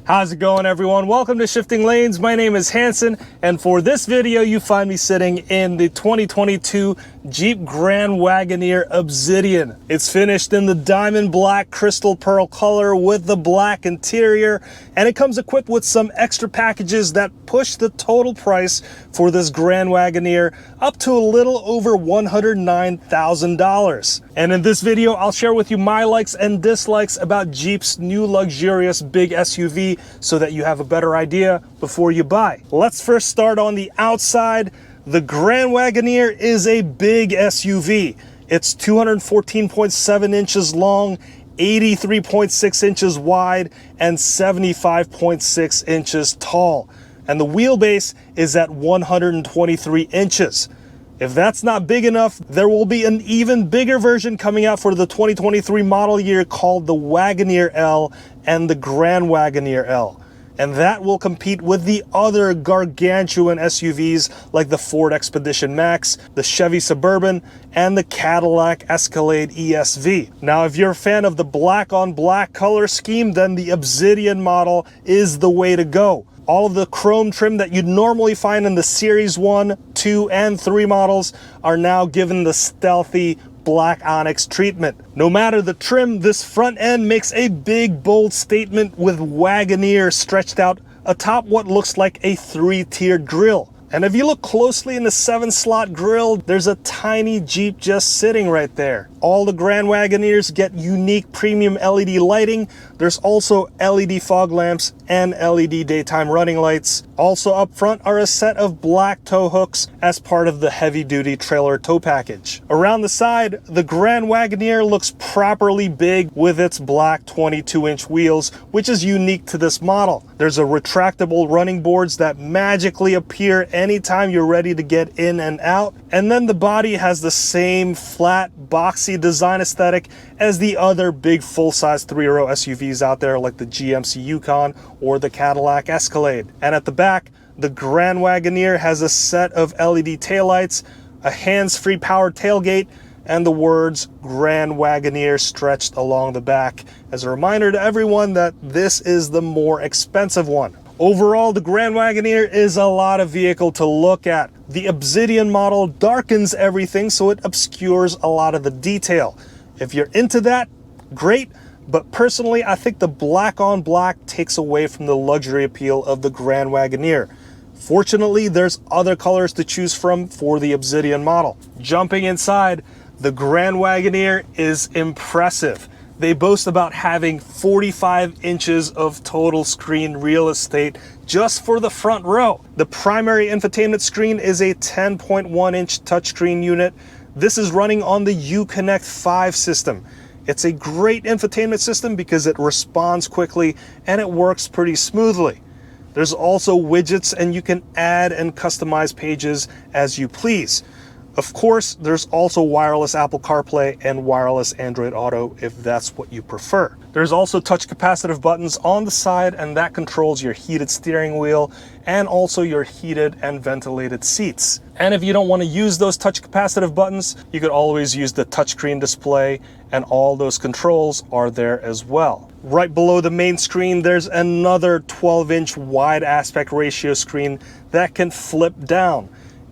How's it going, everyone? Welcome to Shifting Lanes. My name is Hanson, and for this video you find me sitting in the 2022 Jeep Grand Wagoneer Obsidian. It's finished in the diamond black crystal pearl color with the black interior, and it comes equipped with some extra packages that push the total price for this Grand Wagoneer up to a little over $109,000. And in this video I'll share with you my likes and dislikes about Jeep's new luxurious big SUV so that you have a better idea before you buy. Let's first start on the outside. The Grand Wagoneer is a big SUV. It's 214.7 inches long, 83.6 inches wide, and 75.6 inches tall. And the wheelbase is at 123 inches. If that's not big enough, there will be an even bigger version coming out for the 2023 model year called the Wagoneer L and the Grand Wagoneer L. And that will compete with the other gargantuan SUVs like the Ford Expedition Max, the Chevy Suburban, and the Cadillac Escalade ESV. Now, if you're a fan of the black on black color scheme, then the Obsidian model is the way to go. All of the chrome trim that you'd normally find in the Series 1, 2, and 3 models are now given the stealthy black onyx treatment. No matter the trim, this front end makes a big, bold statement with Wagoneer stretched out atop what looks like a 3-tiered grille. And if you look closely in the 7-slot grille, there's a tiny Jeep just sitting right there. All the Grand Wagoneers get unique premium LED lighting. There's also LED fog lamps and LED daytime running lights. Also up front are a set of black tow hooks as part of the heavy-duty trailer tow package. Around the side, the Grand Wagoneer looks properly big with its black 22-inch wheels, which is unique to this model. There's a retractable running boards that magically appear anytime you're ready to get in and out. And then the body has the same flat, boxy design aesthetic as the other big full-size 3-row SUVs out there like the GMC Yukon or the Cadillac Escalade. And at the back, the Grand Wagoneer has a set of LED taillights, a hands-free power tailgate, and the words Grand Wagoneer stretched along the back as a reminder to everyone that this is the more expensive one. Overall, the Grand Wagoneer is a lot of vehicle to look at. The Obsidian model darkens everything, so it obscures a lot of the detail. If you're into that, great, but personally, I think the black on black takes away from the luxury appeal of the Grand Wagoneer. Fortunately, there's other colors to choose from for the Obsidian model. Jumping inside, the Grand Wagoneer is impressive. They boast about having 45 inches of total screen real estate just for the front row. The primary infotainment screen is a 10.1-inch touchscreen unit. This is running on the Uconnect 5 system. It's a great infotainment system because it responds quickly and it works pretty smoothly. There's also widgets, and you can add and customize pages as you please. Of course, there's also wireless Apple CarPlay and wireless Android Auto if that's what you prefer. There's also touch capacitive buttons on the side, and that controls your heated steering wheel and also your heated and ventilated seats. And if you don't want to use those touch capacitive buttons, you could always use the touchscreen display, and all those controls are there as well. Right below the main screen, there's another 12-inch wide aspect ratio screen that can flip down.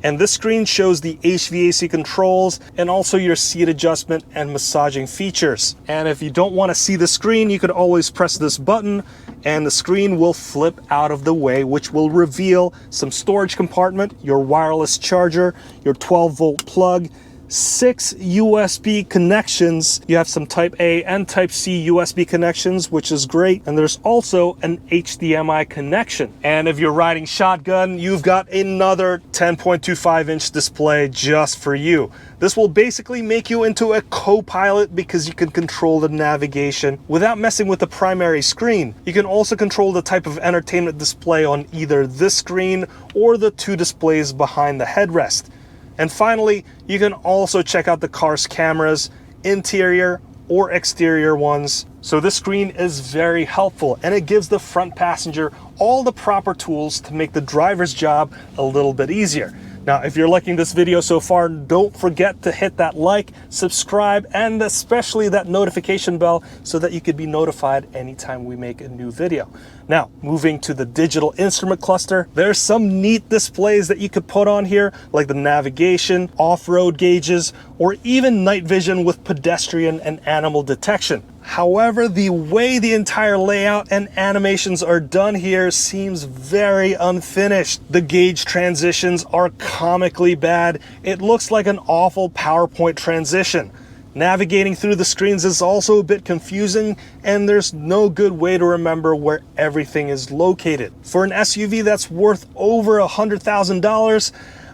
And this screen shows the HVAC controls and also your seat adjustment and massaging features. And if you don't want to see the screen, you could always press this button and the screen will flip out of the way, which will reveal some storage compartment, your wireless charger, your 12-volt plug, 6 USB connections. You have some Type A and Type C USB connections, which is great. And there's also an HDMI connection. And if you're riding shotgun, you've got another 10.25-inch display just for you. This will basically make you into a co-pilot because you can control the navigation without messing with the primary screen. You can also control the type of entertainment display on either this screen or the 2 displays behind the headrest. And finally, you can also check out the car's cameras, interior or exterior ones, So this screen is very helpful, and it gives the front passenger all the proper tools to make the driver's job a little bit easier. Now, if you're liking this video so far, don't forget to hit that like, subscribe, and especially that notification bell so that you could be notified anytime we make a new video. Now, moving to the digital instrument cluster, there's some neat displays that you could put on here, like the navigation, off-road gauges, or even night vision with pedestrian and animal detection. However, the way the entire layout and animations are done here seems very unfinished. The gauge transitions are comically bad. It looks like an awful PowerPoint transition. Navigating through the screens is also a bit confusing, and there's no good way to remember where everything is located. For an SUV that's worth over $100,000,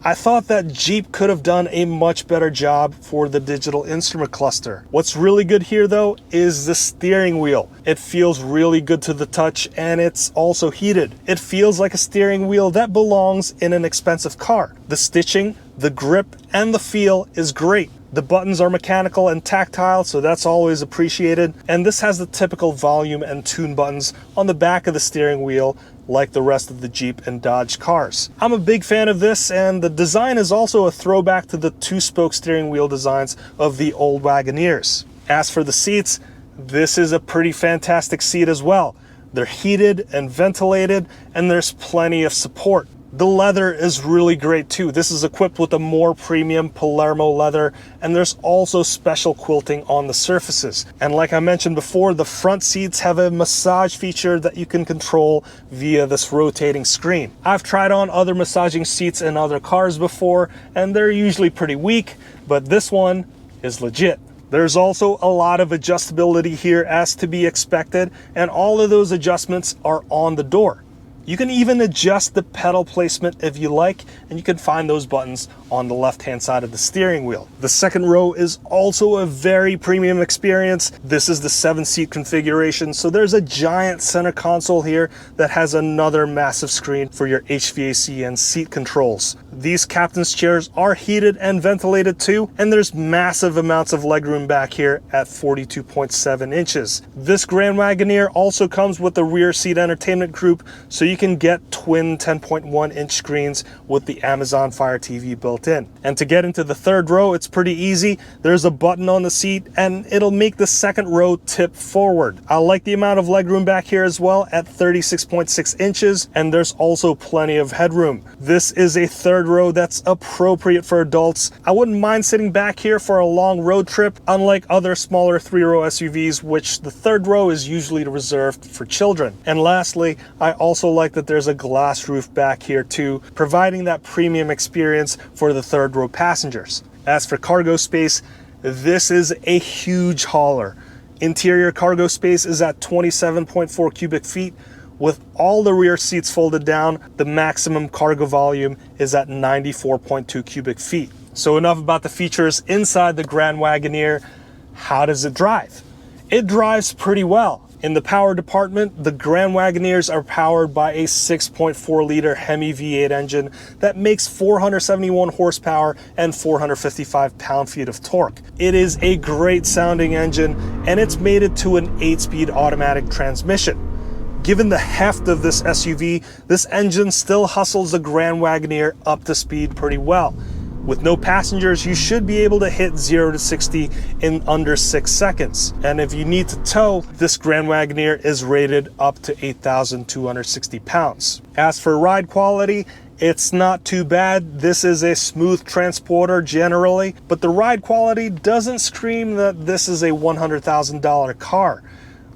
I thought that Jeep could have done a much better job for the digital instrument cluster. What's really good here though is the steering wheel. It feels really good to the touch, and it's also heated. It feels like a steering wheel that belongs in an expensive car. The stitching, the grip, and the feel is great. The buttons are mechanical and tactile, so that's always appreciated. And this has the typical volume and tune buttons on the back of the steering wheel, like the rest of the Jeep and Dodge cars. I'm a big fan of this, and the design is also a throwback to the two-spoke steering wheel designs of the old Wagoneers. As for the seats, this is a pretty fantastic seat as well. They're heated and ventilated, and there's plenty of support. The leather is really great too. This is equipped with a more premium Palermo leather, and there's also special quilting on the surfaces. And like I mentioned before, the front seats have a massage feature that you can control via this rotating screen. I've tried on other massaging seats in other cars before, and they're usually pretty weak, but this one is legit. There's also a lot of adjustability here, as to be expected, and all of those adjustments are on the door. You can even adjust the pedal placement if you like, and you can find those buttons on the left-hand side of the steering wheel. The second row is also a very premium experience. This is the 7-seat configuration, so there's a giant center console here that has another massive screen for your HVAC and seat controls. These captain's chairs are heated and ventilated too, and there's massive amounts of legroom back here at 42.7 inches. This Grand Wagoneer also comes with the rear seat entertainment group, so you can get twin 10.1 inch screens with the Amazon Fire TV built in. And to get into the third row, it's pretty easy. There's a button on the seat, and it'll make the second row tip forward. I like the amount of legroom back here as well at 36.6 inches, and there's also plenty of headroom. This is a third row that's appropriate for adults. I wouldn't mind sitting back here for a long road trip, unlike other smaller 3-row SUVs, which the third row is usually reserved for children. And lastly, I also like that there's a glass roof back here too, providing that premium experience for the third row passengers. As for cargo space, this is a huge hauler. Interior cargo space is at 27.4 cubic feet. With all the rear seats folded down, the maximum cargo volume is at 94.2 cubic feet. So enough about the features inside the Grand Wagoneer. How does it drive? It drives pretty well. In the power department, the Grand Wagoneers are powered by a 6.4-liter Hemi V8 engine that makes 471 horsepower and 455 pound-feet of torque. It is a great sounding engine, and it's mated to an 8-speed automatic transmission. Given the heft of this SUV, this engine still hustles the Grand Wagoneer up to speed pretty well. With no passengers, you should be able to hit 0 to 60 in under 6 seconds. And if you need to tow, this Grand Wagoneer is rated up to 8,260 pounds. As for ride quality, it's not too bad. This is a smooth transporter generally, but the ride quality doesn't scream that this is a $100,000 car.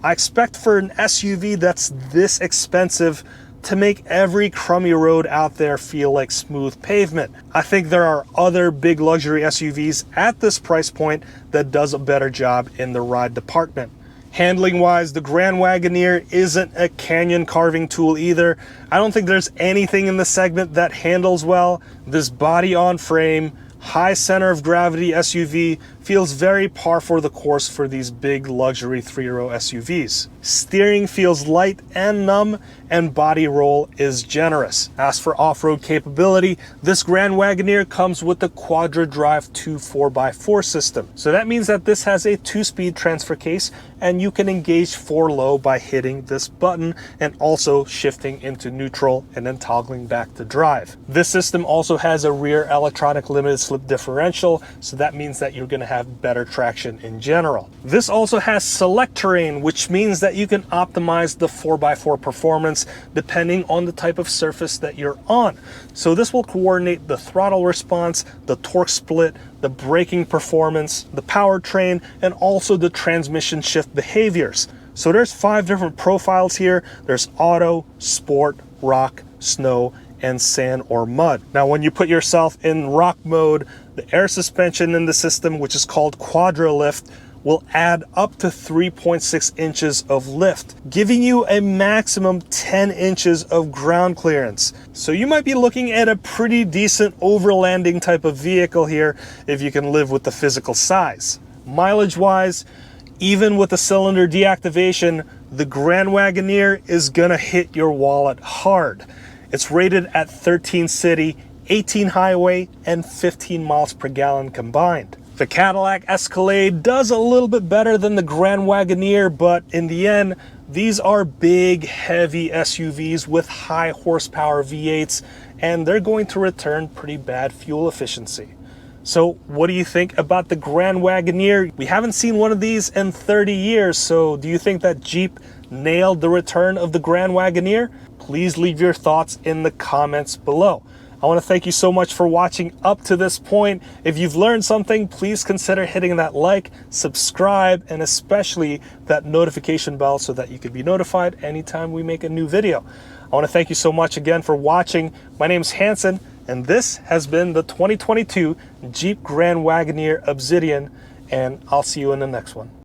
I expect for an SUV that's this expensive to make every crummy road out there feel like smooth pavement. I think there are other big luxury SUVs at this price point that does a better job in the ride department. Handling wise, the Grand Wagoneer isn't a canyon carving tool either. I don't think there's anything in the segment that handles well. This body on frame, high center of gravity SUV feels very par for the course for these big luxury 3-row SUVs. Steering feels light and numb, and body roll is generous. As for off-road capability, this Grand Wagoneer comes with the Quadra Drive 2 4x4 system. So that means that this has a 2-speed transfer case, and you can engage 4 low by hitting this button and also shifting into neutral and then toggling back to drive. This system also has a rear electronic limited slip differential, so that means that you're going to have better traction in general. This also has select terrain, which means that you can optimize the 4x4 performance depending on the type of surface that you're on. So this will coordinate the throttle response, the torque split, the braking performance, the powertrain, and also the transmission shift behaviors. So there's 5 different profiles here. There's auto, sport, rock, snow, and sand or mud. Now, when you put yourself in rock mode, the air suspension in the system, which is called Quadra Lift, will add up to 3.6 inches of lift, giving you a maximum 10 inches of ground clearance. So you might be looking at a pretty decent overlanding type of vehicle here if you can live with the physical size. Mileage wise, even with the cylinder deactivation, the Grand Wagoneer is gonna hit your wallet hard. It's rated at 13 city, 18 highway, and 15 miles per gallon combined. The Cadillac Escalade does a little bit better than the Grand Wagoneer, but in the end, these are big, heavy SUVs with high horsepower V8s, and they're going to return pretty bad fuel efficiency. So what do you think about the Grand Wagoneer? We haven't seen one of these in 30 years, so do you think that Jeep nailed the return of the Grand Wagoneer? Please leave your thoughts in the comments below. I want to thank you so much for watching up to this point. If you've learned something, please consider hitting that like, subscribe, and especially that notification bell so that you can be notified anytime we make a new video. I want to thank you so much again for watching. My name is Hanson, and this has been the 2022 Jeep Grand Wagoneer Obsidian, and I'll see you in the next one.